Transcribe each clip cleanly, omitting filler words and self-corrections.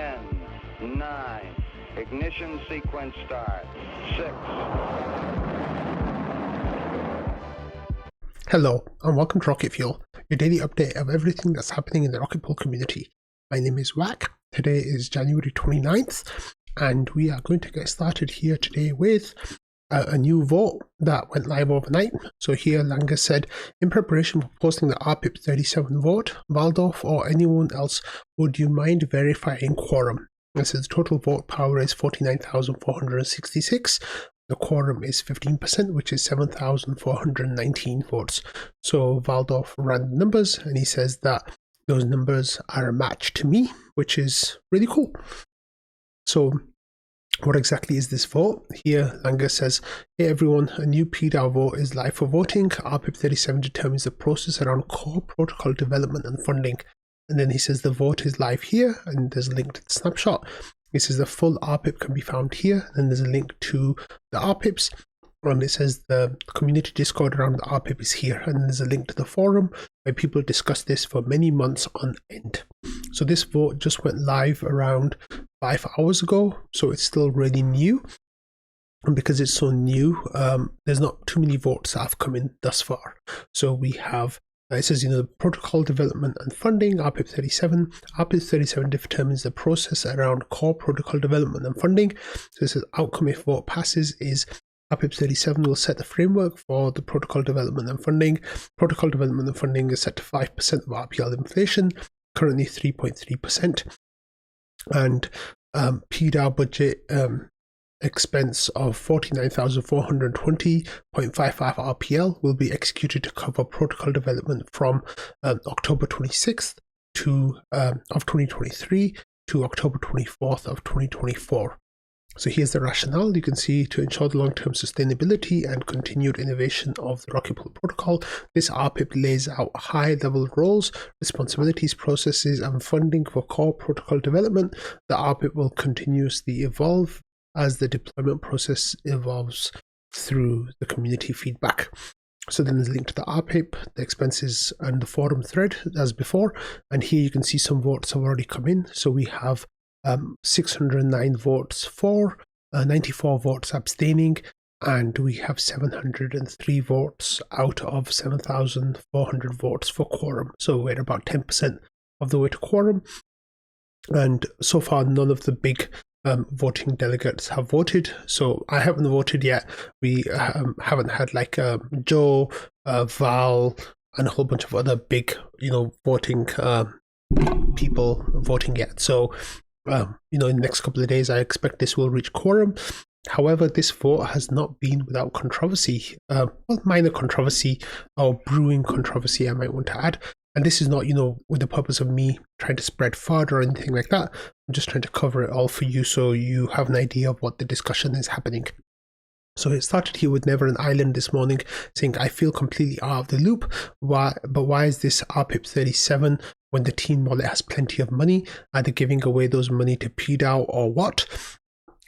10, 9, ignition sequence start, 6. Hello and welcome to Rocket Fuel, your daily update of everything that's happening in the Rocket Pool community. My name is Wack. Today is January 29th and we are going to get started here today with a new vote that went live overnight. So here Langer said, in preparation for posting the RPIP 37 vote, Waldorf or anyone else, would you mind verifying quorum? It says total vote power is 49,466. The quorum is 15%, which is 7,419 votes. So Waldorf ran the numbers and he says that those numbers are a match to me, which is really cool. So what exactly is this vote? Here Langer says, hey everyone, a new PDAO vote is live for voting. RPIP 37 determines the process around core protocol development and funding. And then he says the vote is live here, and there's a link to the snapshot. He says the full RPIP can be found here, and there's a link to the RPIPs. And it says the community Discord around the RPIP is here, and there's a link to the forum where people discuss this for many months on end. So this vote just went live around 5 hours ago, so it's still really new. And because it's so new, there's not too many votes that have come in thus far. So we have, it says, protocol development and funding, RPIP 37. RPIP 37 determines the process around core protocol development and funding. So it says outcome if vote passes is RPIP 37 will set the framework for the protocol development and funding. Protocol development and funding is set to 5% of RPL inflation, currently 3.3%. And PDAO budget expense of 49,420.55 RPL will be executed to cover protocol development from October 26th of 2023 to October 24th of 2024. So here's the rationale. You can see to ensure the long-term sustainability and continued innovation of the Roccket Pool protocol, this RPIP lays out high-level roles, responsibilities, processes, and funding for core protocol development. The RPIP will continuously evolve as the deployment process evolves through the community feedback. So then there's a link to the RPIP, the expenses, and the forum thread as before. And here you can see some votes have already come in. So we have 609 votes for, 94 votes abstaining, and we have 703 votes out of 7,400 votes for quorum. So we're about 10% of the way to quorum. And so far, none of the big voting delegates have voted. So I haven't voted yet. We haven't had like Joe, Val, and a whole bunch of other big, voting people voting yet. So in the next couple of days, I expect this will reach quorum. However, this vote has not been without controversy, minor controversy or brewing controversy, I might want to add. And this is not, with the purpose of me trying to spread FUD or anything like that. I'm just trying to cover it all for you so you have an idea of what the discussion is happening. So it started here with Never an Island this morning saying, I feel completely out of the loop. Why is this RPIP 37 when the team wallet has plenty of money? Are they giving away those money to PDAO or what?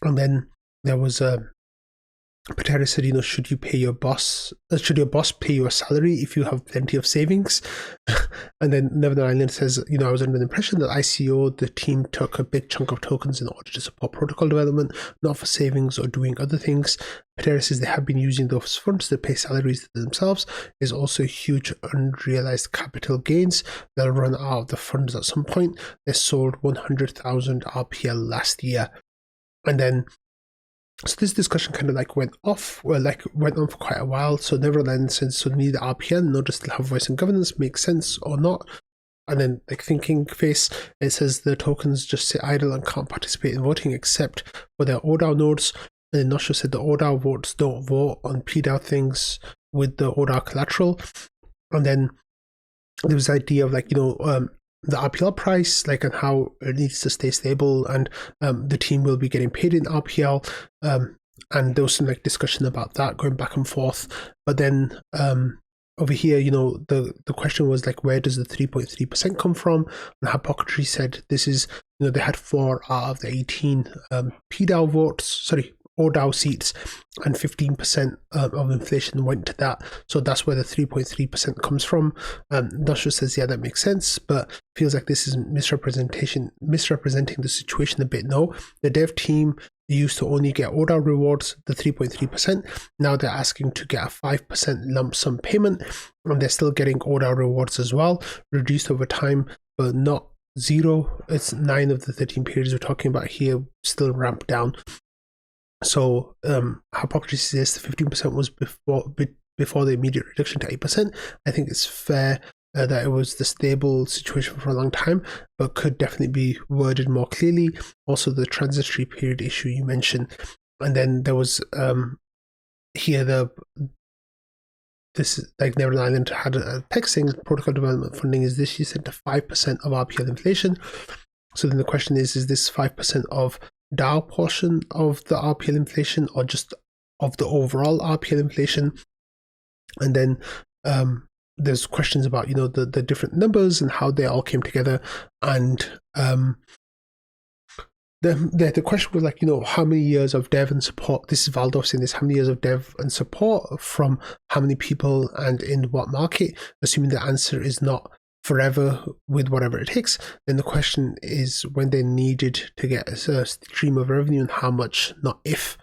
And then there was a Patera said, should your boss pay you a salary if you have plenty of savings? And then Never Island says, I was under the impression that ICO, the team took a big chunk of tokens in order to support protocol development, not for savings or doing other things. Patera says they have been using those funds to pay salaries to themselves. There's also huge unrealized capital gains. They'll run out of the funds at some point. They sold 100,000 RPL last year. And then so this discussion kind of went on for quite a while. So Neverland says suddenly the RPL notice still have voice and governance makes sense or not. And then thinking face, it says the tokens just sit idle and can't participate in voting except for their ODAO nodes. And then Nosho said the ODAO votes don't vote on PDAO things with the ODAO collateral. And then there was the idea of the RPL price, and how it needs to stay stable, and the team will be getting paid in RPL. And there was some discussion about that going back and forth. But then over here, the question was where does the 3.3% come from? And Hypocrisy said this is, they had 4 out of the 18 PDAO votes, ODAO seats, and 15% of inflation went to that. So that's where the 3.3% comes from. Nasha says, yeah, that makes sense, but feels like this is misrepresenting the situation a bit. No, the dev team used to only get ODAO rewards, the 3.3%. Now they're asking to get a 5% lump sum payment, and they're still getting ODAO rewards as well, reduced over time, but not zero. It's 9 of the 13 periods we're talking about here, still ramped down. So hypothesis is the 15% was before the immediate reduction to 8%. I think it's fair that it was the stable situation for a long time, but could definitely be worded more clearly. Also, the transitory period issue you mentioned, and then there was here this like Never Island had a text saying protocol development funding is this year set to 5% of RPL inflation. So then the question is this 5% of DAO portion of the RPL inflation or just of the overall RPL inflation? And then there's questions about, you know, the different numbers and how they all came together. And the question was like, you know, how many years of dev and support? This is Valdov saying this, how many years of dev and support from how many people and in what market? Assuming the answer is not forever with whatever it takes, then the question is when they needed to get a stream of revenue and how much, not if.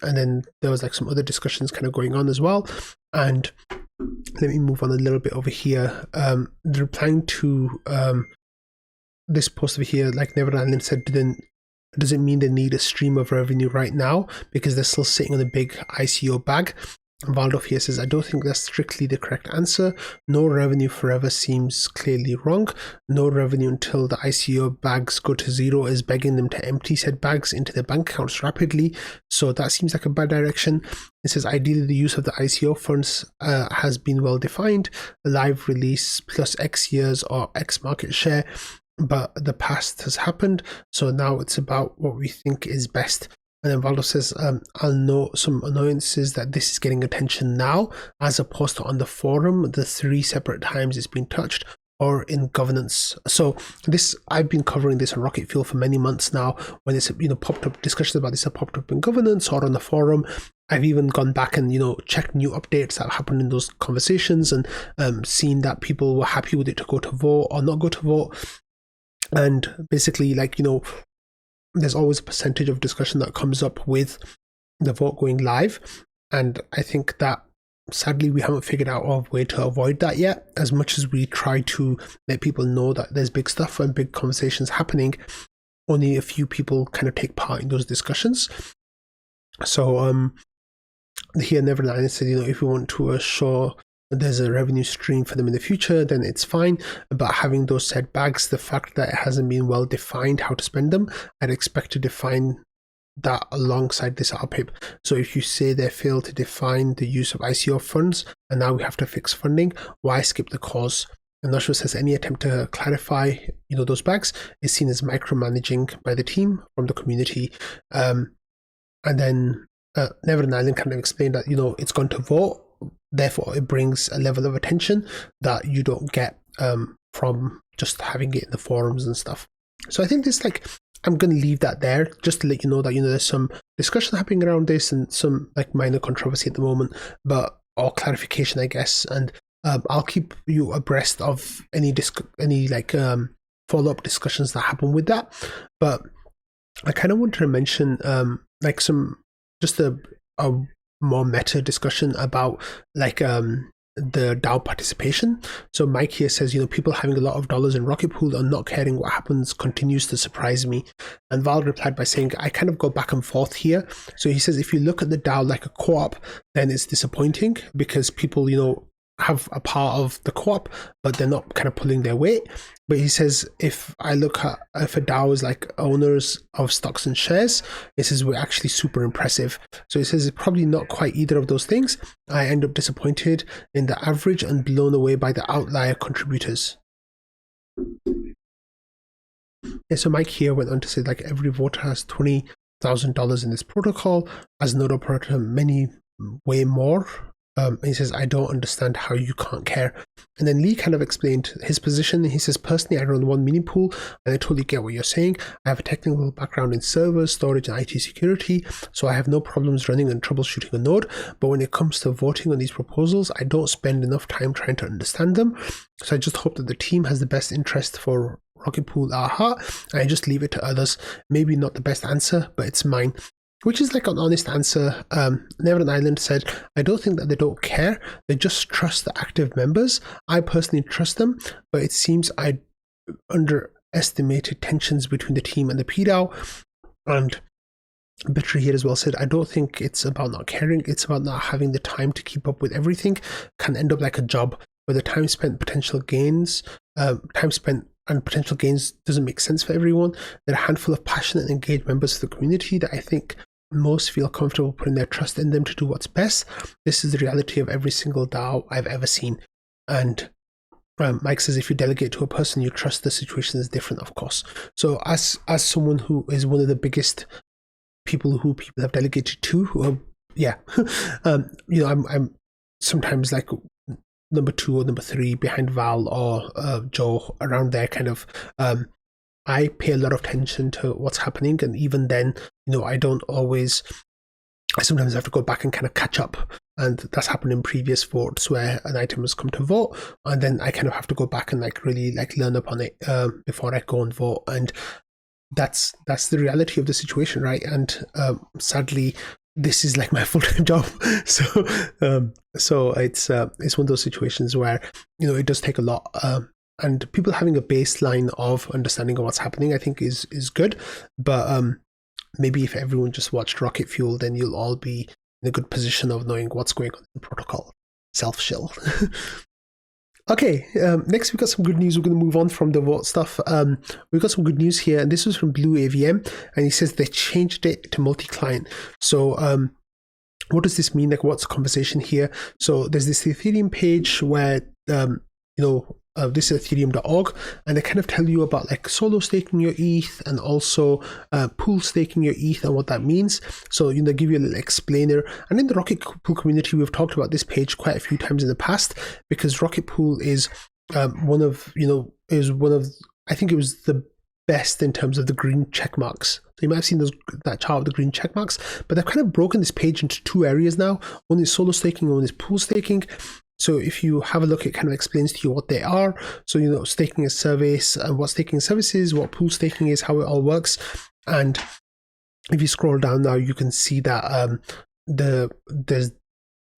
And then there was like some other discussions kind of going on as well. And let me move on a little bit over here. Replying to this post over here, like Never Island said, does it mean they need a stream of revenue right now because they're still sitting on a big ICO bag? And Valdov here says, I don't think that's strictly the correct answer. No revenue forever seems clearly wrong. No revenue until the ICO bags go to zero is begging them to empty said bags into their bank accounts rapidly. So that seems like a bad direction. It says, ideally the use of the ICO funds has been well defined. A live release plus X years or X market share. But the past has happened, so now it's about what we think is best. And then Valdo says, I'll note some annoyances that this is getting attention now, as opposed to on the forum, the 3 separate times it's been touched, or in governance. So this, I've been covering this on Rocket Fuel for many months now. When it's, you know, popped up, discussions about this have popped up in governance or on the forum. I've even gone back and, you know, checked new updates that happened in those conversations and seen that people were happy with it to go to vote or not go to vote. And basically, like, you know, there's always a percentage of discussion that comes up with the vote going live. And I think that sadly, we haven't figured out a way to avoid that yet. As much as we try to let people know that there's big stuff and big conversations happening, only a few people kind of take part in those discussions. So here Neverland said, you know, if we want to assure there's a revenue stream for them in the future, then it's fine. But having those said bags, the fact that it hasn't been well defined how to spend them, I'd expect to define that alongside this RPIP. So if you say they failed to define the use of ICO funds and now we have to fix funding, why skip the cause? I'm not sure it says any attempt to clarify, you know, those bags is seen as micromanaging by the team from the community. And then Never and Island kind of explained that, you know, it's gone to vote. Therefore, it brings a level of attention that you don't get from just having it in the forums and stuff. So I think this, like, I'm going to leave that there just to let you know that, you know, there's some discussion happening around this and some like minor controversy at the moment, but or clarification, I guess. And I'll keep you abreast of any follow-up discussions that happen with that. But I kind of wanted to mention like some just a more meta discussion about like the DAO participation. So Mike here says, you know, people having a lot of dollars in Rocket Pool and not caring what happens continues to surprise me. And Val replied by saying, I kind of go back and forth here. So he says, if you look at the DAO like a co-op, then it's disappointing because people, you know, have a part of the co-op, but they're not kind of pulling their weight. But he says, if I look at if a DAO is like owners of stocks and shares, he says we're actually super impressive. So he says it's probably not quite either of those things. I end up disappointed in the average and blown away by the outlier contributors. Yeah, so Mike here went on to say, like, every voter has $20,000 in this protocol. As a node operator, many way more. And he says, I don't understand how you can't care. And then Lee kind of explained his position. He says, personally, I run one mini pool, and I totally get what you're saying. I have a technical background in servers, storage, and IT security, so I have no problems running and troubleshooting a node. But when it comes to voting on these proposals, I don't spend enough time trying to understand them. So I just hope that the team has the best interest for Roccket Pool at heart, and I just leave it to others. Maybe not the best answer, but it's mine. Which is like an honest answer. Neverland Island said, I don't think that they don't care. They just trust the active members. I personally trust them, but it seems I underestimated tensions between the team and the PDAO. And Bitter here as well said, I don't think it's about not caring. It's about not having the time to keep up with everything. Can end up like a job where the time spent, potential gains, and potential gains doesn't make sense for everyone. There are a handful of passionate and engaged members of the community that I think most feel comfortable putting their trust in them to do what's best. This is the reality of every single DAO I've ever seen. And Mike says, if you delegate to a person you trust, the situation is different, of course. So as someone who is one of the biggest people who people have delegated to, I'm sometimes like number 2 or number 3 behind Val or Joe, around there kind of. I pay a lot of attention to what's happening, and even then, I sometimes have to go back and kind of catch up, and that's happened in previous votes where an item has come to vote, and then I kind of have to go back and really learn upon it before I go and vote, and that's the reality of the situation, right? And sadly, this is like my full-time job, so it's one of those situations where it does take a lot. And people having a baseline of understanding of what's happening, I think is good. But maybe if everyone just watched Rocket Fuel, then you'll all be in a good position of knowing what's going on in the protocol. Self-shill. Okay, next we've got some good news. We're going to move on from the vote stuff. We've got some good news here, and this was from Blue AVM, and he says they changed it to multi-client. So what does this mean? Like, what's the conversation here? So there's this Ethereum page where this is ethereum.org, and they kind of tell you about like solo staking your ETH and also pool staking your ETH and what that means. So they give you a little explainer. And in the Rocket Pool community, we've talked about this page quite a few times in the past, because Rocket Pool is one of I think it was the best in terms of the green check marks. So you might have seen that chart of the green check marks, but they've kind of broken this page into 2 areas now. One is solo staking, one is pool staking. So if you have a look, it kind of explains to you what they are. So, staking as service, what staking service is, what pool staking is, how it all works. And if you scroll down now, you can see that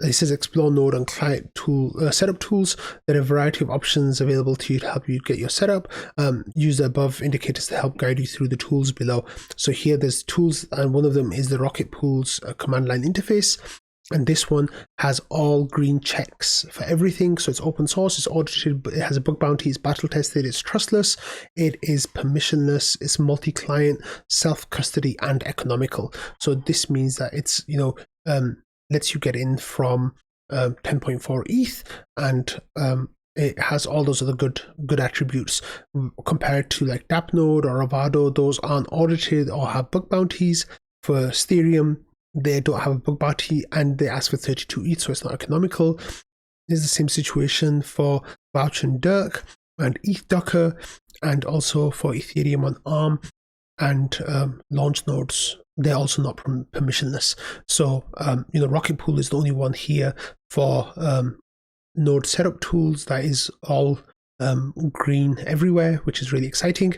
it says explore node and client tool setup tools. There are a variety of options available to you to help you get your setup. Use the above indicators to help guide you through the tools below. So here there's tools, and one of them is the Rocket Pool's command line interface. And this one has all green checks for everything. So it's open source, it's audited, but it has a bug bounty, it's battle tested, it's trustless, it is permissionless, it's multi-client, self-custody, and economical. So this means that it's, lets you get in from 10.4 ETH, and it has all those other good attributes compared to like Dapnode or Avado. Those aren't audited or have bug bounties. For Ethereum, they don't have a bug bounty, and they ask for 32 ETH, so it's not economical. There's the same situation for Vouch and Dirk and ETH Docker, and also for Ethereum on ARM and launch nodes. They're also not permissionless. So, Rocket Pool is the only one here for node setup tools that is all green everywhere, which is really exciting.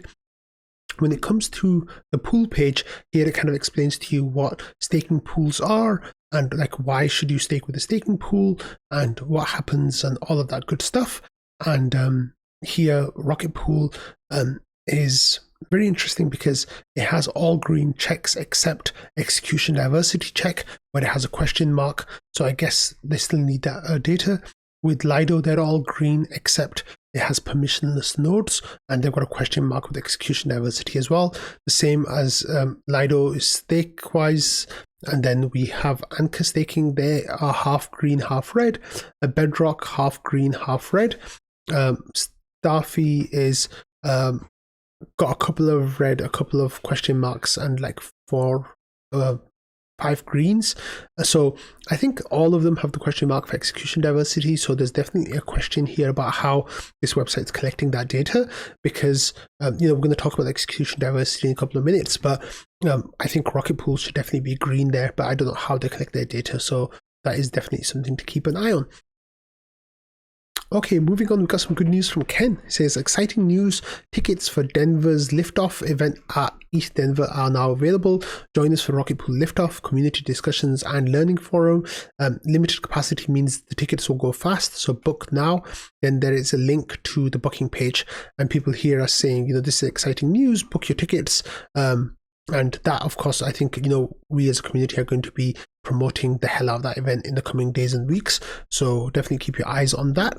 When it comes to the pool page, here it kind of explains to you what staking pools are, and like why should you stake with a staking pool, and what happens, and all of that good stuff. And here Rocket Pool is very interesting because it has all green checks except execution diversity check, where it has a question mark. So I guess they still need that data. With Lido, they're all green except it has permissionless nodes, and they've got a question mark with execution diversity as well. The same as Lido is stake-wise. And then we have Anchor staking. They are half green, half red. A Bedrock, half green, half red. Starfy is got a couple of red, a couple of question marks, and like 4 5 greens. So I think all of them have the question mark for execution diversity. So there's definitely a question here about how this website's collecting that data, because we're going to talk about execution diversity in a couple of minutes, but I think Rocket Pool should definitely be green there, but I don't know how they collect their data. So that is definitely something to keep an eye on. Okay, moving on, we've got some good news from Ken. It says, exciting news, tickets for Denver's Liftoff event at East Denver are now available. Join us for Rocket Pool Liftoff, community discussions and learning forum. Limited capacity means the tickets will go fast, so book now. Then there is a link to the booking page, and people here are saying, this is exciting news, book your tickets. And that, of course, I think, we as a community are going to be promoting the hell out of that event in the coming days and weeks. So definitely keep your eyes on that.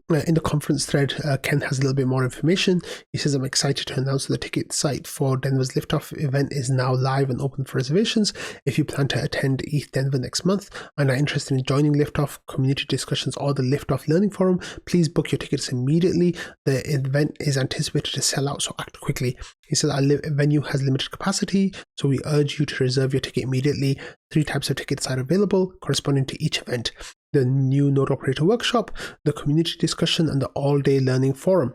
In the conference thread, Ken has a little bit more information. He says, I'm excited to announce that the ticket site for Denver's Liftoff event is now live and open for reservations. If you plan to attend ETH Denver next month and are interested in joining Liftoff, community discussions, or the Liftoff Learning Forum, please book your tickets immediately. The event is anticipated to sell out, so act quickly. He says, our venue has limited capacity, so we urge you to reserve your ticket immediately. 3 types of tickets are available, corresponding to each event: the new node operator workshop, the community discussion, and the all-day learning forum.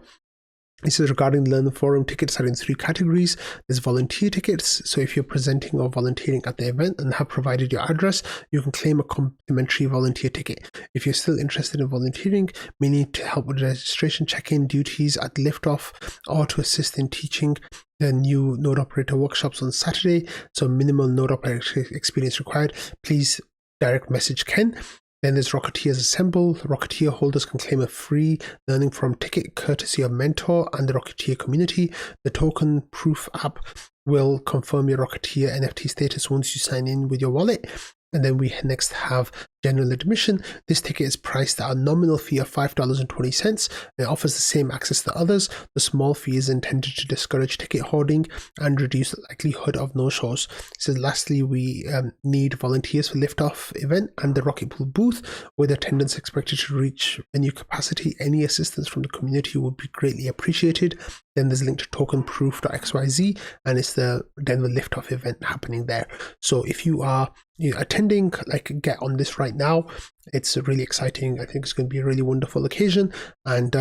This is regarding the learning forum. Tickets are in 3 categories. There's volunteer tickets. So if you're presenting or volunteering at the event and have provided your address, you can claim a complimentary volunteer ticket. If you're still interested in volunteering, may need to help with registration, check-in duties at Liftoff, or to assist in teaching the new node operator workshops on Saturday, so minimal node operator experience required, please direct message Ken. Then there's Rocketeers Assemble. Rocketeer holders can claim a free learning forum ticket courtesy of Mentor and the Rocketeer community. The token proof app will confirm your Rocketeer NFT status once you sign in with your wallet. And then we next have general admission. This ticket is priced at a nominal fee of $5.20. It offers the same access to others. The small fee is intended to discourage ticket hoarding and reduce the likelihood of no-shows. It says, lastly, we need volunteers for Liftoff event and the Rocket Pool booth, with attendance expected to reach venue capacity. Any assistance from the community would be greatly appreciated. Then there's a link to tokenproof.xyz, and it's the Denver Liftoff event happening there. So if you are attending, get on this right now. It's really exciting. I think it's going to be a really wonderful occasion, and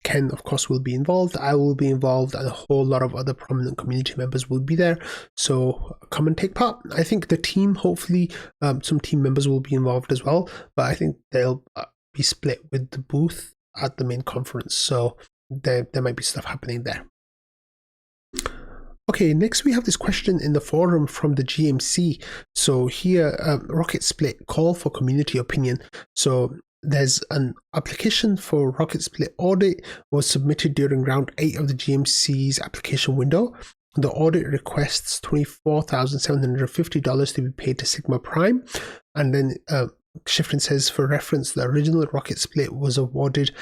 Ken, of course, will be involved. I will be involved, and a whole lot of other prominent community members will be there. So come and take part. I think the team, hopefully, some team members will be involved as well, but I think they'll be split with the booth at the main conference. So there might be stuff happening there. Okay, next we have this question in the forum from the GMC. So here, Rocket Split, call for community opinion. So there's an application for Rocket Split audit was submitted during round 8 of the GMC's application window. The audit requests $24,750 to be paid to Sigma Prime. And then Schifrin says, for reference, the original Rocket Split was awarded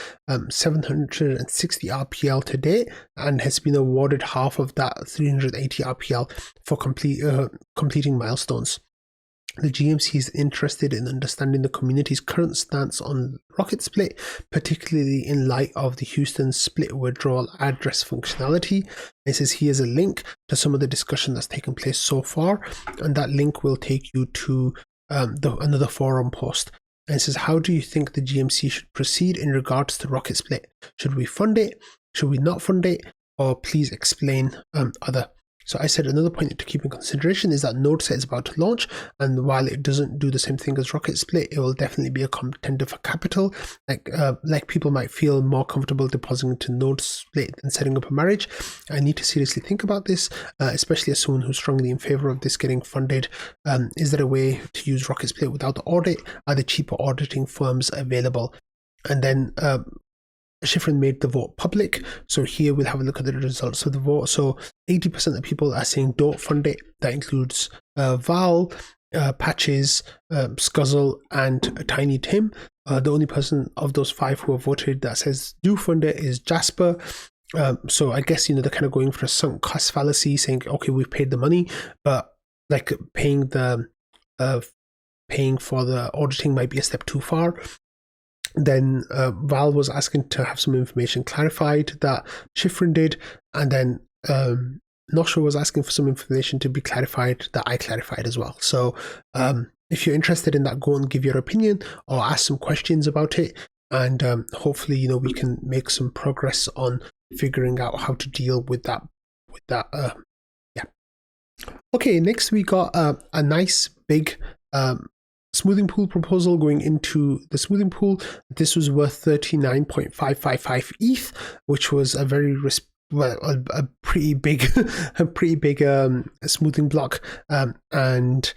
760 RPL to date and has been awarded half of that, 380 RPL, for completing milestones. The GMC is interested in understanding the community's current stance on Rocket Split, particularly in light of the Houston Split withdrawal address functionality. It says here's a link to some of the discussion that's taken place so far, and that link will take you to another forum post. And it says, how do you think the GMC should proceed in regards to Rocket Split? Should we fund it? Should we not fund it? Or please explain other. So I said another point to keep in consideration is that NodeSet is about to launch, and while it doesn't do the same thing as Rocket Split, it will definitely be a contender for capital. Like people might feel more comfortable depositing into NodeSet than setting up a marriage. I need to seriously think about this, especially as someone who's strongly in favor of this getting funded. Is there a way to use Rocket Split without the audit? Are there cheaper auditing firms available? And then Schifrin made the vote public. So here we'll have a look at the results of the vote. So 80% of people are saying don't fund it. That includes Val, Patches, Scuzzle, and Tiny Tim. The only person of those 5 who have voted that says do fund it is Jasper. So I guess, they're kind of going for a sunk cost fallacy, saying, okay, we've paid the money, but like paying for the auditing might be a step too far. Then Val was asking to have some information clarified that Schifrin did, and then Noshua was asking for some information to be clarified that I clarified as well. So if you're interested in that, go and give your opinion or ask some questions about it. And hopefully, we can make some progress on figuring out how to deal with that. Yeah. Okay, next we got a nice big smoothing pool proposal going into the smoothing pool. This was worth 39.555 ETH, which was a very a pretty big smoothing block, and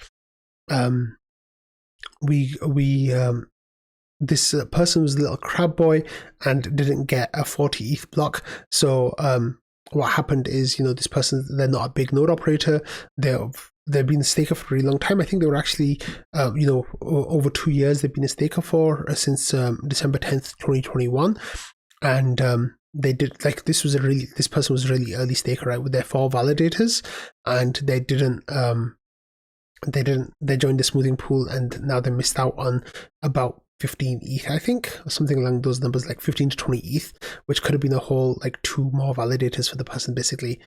this person was a little crab boy and didn't get a 40 ETH block. So what happened is, this person, they're not a big node operator. They've been a staker for a really long time. I think they were actually, over 2 years they've been a staker for since December 10th, 2021. And they did, this person was a really early staker, right, with their 4 validators, and they joined the smoothing pool, and now they missed out on about 15 ETH, I think, or something along those numbers, like 15 to 20 ETH, which could have been a whole 2 more validators for the person, basically.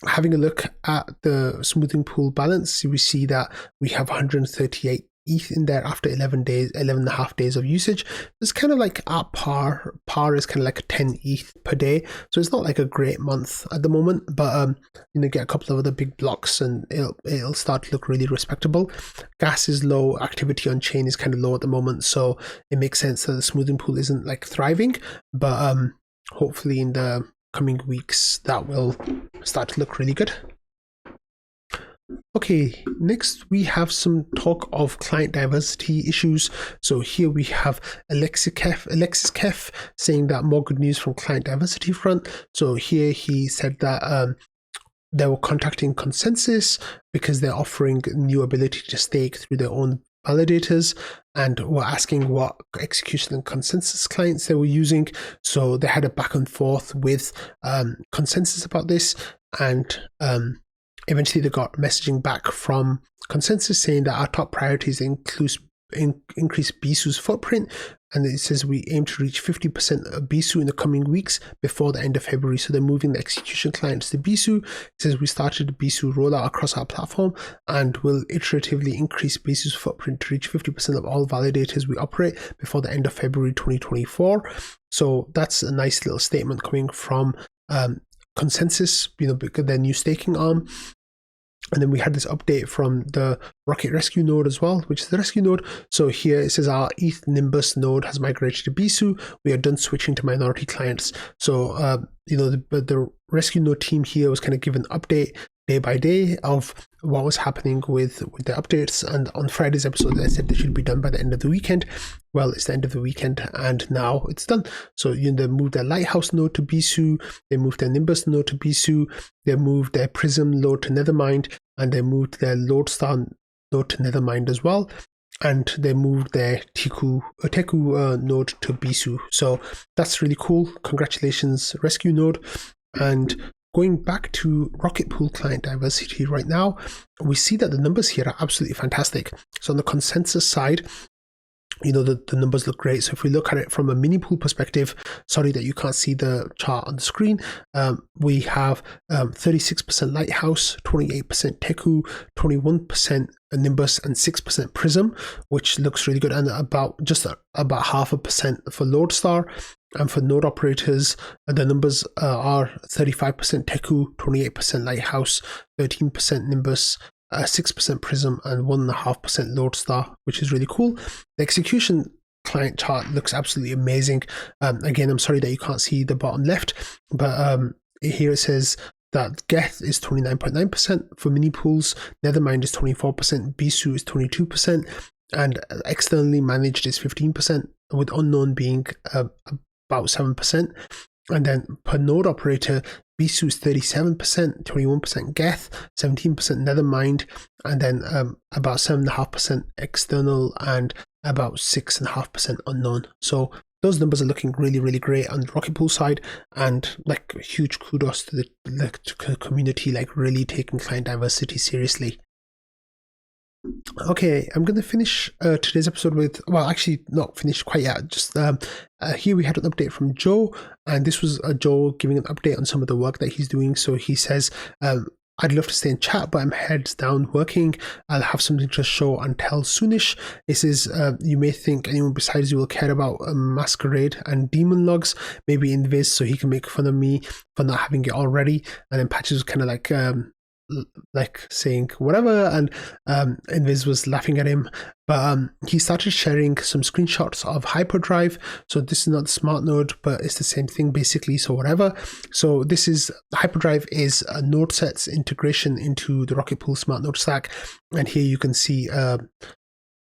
Having a look at the smoothing pool balance, we see that we have 138 ETH in there after 11 and a half days of usage. It's kind of like at par. Par is kind of like 10 ETH per day, so it's not like a great month at the moment, but get a couple of other big blocks and it'll start to look really respectable. Gas is low, activity on chain is kind of low at the moment, so it makes sense that the smoothing pool isn't thriving, but hopefully in the coming weeks that will start to look really good. Okay, next we have some talk of client diversity issues. So here we have Alexis Kef saying that more good news from client diversity front. So here he said that they were contacting Consensus because they're offering new ability to stake through their own validators, and were asking what execution and Consensus clients they were using. So they had a back and forth with Consensus about this, and eventually they got messaging back from Consensus saying that our top priorities increase BSU's footprint, and it says we aim to reach 50% of BSU in the coming weeks before the end of February. So they're moving the execution clients to BSU. It says we started the BSU rollout across our platform and will iteratively increase BSU's footprint to reach 50% of all validators we operate before the end of February 2024. So that's a nice little statement coming from Consensus, because their new staking arm. And then we had this update from the Rocket Rescue node as well, which is the rescue node. So here it says our ETH Nimbus node has migrated to BSU. We are done switching to minority clients. So, the rescue node team here was kind of given an update day by day of what was happening with the updates. And on Friday's episode, they said they should be done by the end of the weekend. Well, it's the end of the weekend and now it's done. So they moved their Lighthouse node to BSU, they moved their Nimbus node to BSU, they moved their Prism node to Nethermind, and they moved their Lodestar node to Nethermind as well. And they moved their Teku node to BSU. So that's really cool. Congratulations, Rescue node. And going back to Rocket Pool client diversity right now, we see that the numbers here are absolutely fantastic. So on the Consensus side, the numbers look great. So if we look at it from a mini pool perspective, sorry that you can't see the chart on the screen, we have 36% Lighthouse, 28% Teku, 21% Nimbus, and 6% Prism, which looks really good, and about 0.5% for Lodestar. And for node operators, the numbers are 35% Teku, 28% Lighthouse, 13% Nimbus, 6% Prism, and 1.5% Lodestar, which is really cool. The execution client chart looks absolutely amazing. Again, I'm sorry that you can't see the bottom left, but here it says that Geth is 29.9% for mini pools, Nethermind is 24%, BSU is 22%, and externally managed is 15%, with unknown being about 7%. And then per node operator, BSU is 37%, 21% Geth, 17% Nethermind, and then about 7.5% external and about 6.5% unknown. So those numbers are looking really, really great on the Rocket Pool side, and huge kudos to the community, really taking client diversity seriously. Okay, I'm going to finish today's episode with, well, actually not finished quite yet. Just here we had an update from Joe, and this was Joe giving an update on some of the work that he's doing. So he says, I'd love to stay and chat, but I'm heads down working. I'll have something to show and tell soonish. It says, you may think anyone besides you will care about Masquerade and Demon Logs, maybe Invis, so he can make fun of me for not having it already. And then Patches was kind of like saying whatever, and Invis was laughing at him, but he started sharing some screenshots of Hyperdrive. So this is not the smart node, but it's the same thing basically, so whatever. So this is Hyperdrive is a NodeSet's integration into the Roccket Pool smart node stack, and here you can see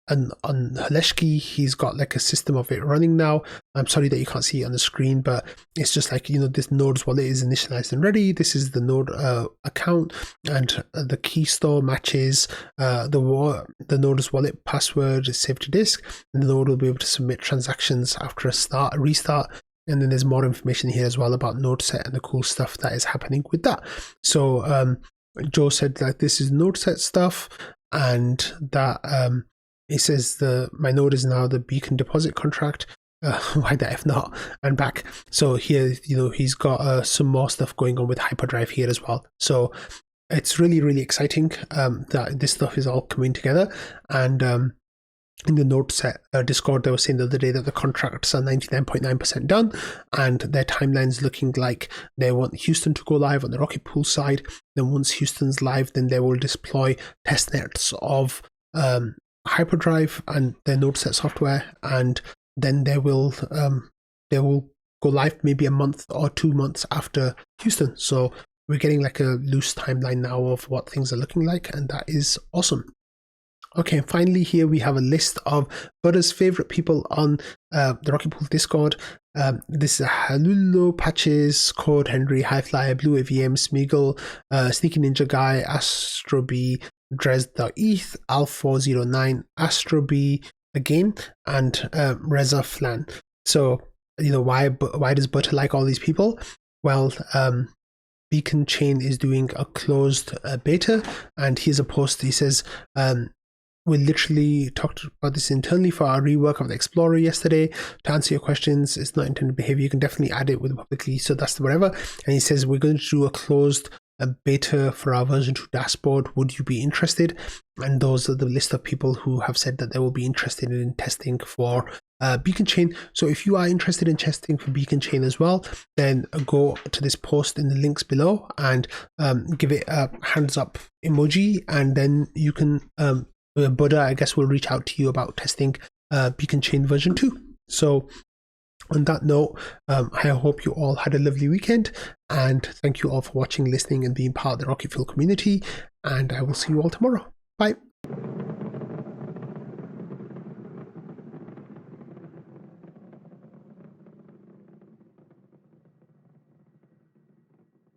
and on Haleshki, he's got like a system of it running now. I'm sorry that you can't see it on the screen, but it's just like, this Node's wallet is initialized and ready. This is the Node account, and the key store matches the Node's wallet password is saved to disk, and the Node will be able to submit transactions after a restart. And then there's more information here as well about NodeSet and the cool stuff that is happening with that. So Joe said that this is NodeSet stuff, and that it says my node is now the beacon deposit contract. Why the F not? And back. So here, he's got some more stuff going on with Hyperdrive here as well. So it's really, really exciting that this stuff is all coming together. And in the NodeSet Discord, they were saying the other day that the contracts are 99.9% done, and their timeline's looking like they want Houston to go live on the Roccket Pool side. Then once Houston's live, then they will deploy testnets of Hyperdrive and their NodeSet software, and then they will go live maybe a month or 2 months after Houston. So we're getting like a loose timeline now of what things are looking like, and that is awesome. Okay, and finally here we have a list of Budda's favorite people on the Roccket Pool Discord. This is Halullo, Patches, Code, Henry, Highflyer, Blue AVM, Smeagol, Sneaky Ninja Guy, Astrob, Dres.eth, Al409, Astrob again, and Reza Flan. So, why does Butter like all these people? Well, Beacon Chain is doing a closed beta, and here's a post. He says, we literally talked about this internally for our rework of the Explorer yesterday. To answer your questions, it's not intended behavior. You can definitely add it with publicly, so that's the whatever. And he says, we're going to do a closed beta for our version 2 dashboard. Would you be interested? And those are the list of people who have said that they will be interested in testing for Beacon Chain. So if you are interested in testing for Beacon Chain as well, then go to this post in the links below and give it a hands up emoji, and then you can Buddha, I guess, will reach out to you about testing Beacon Chain version 2. So on that note, I hope you all had a lovely weekend, and thank you all for watching, listening, and being part of the Rocket Pool community, and I will see you all tomorrow. Bye.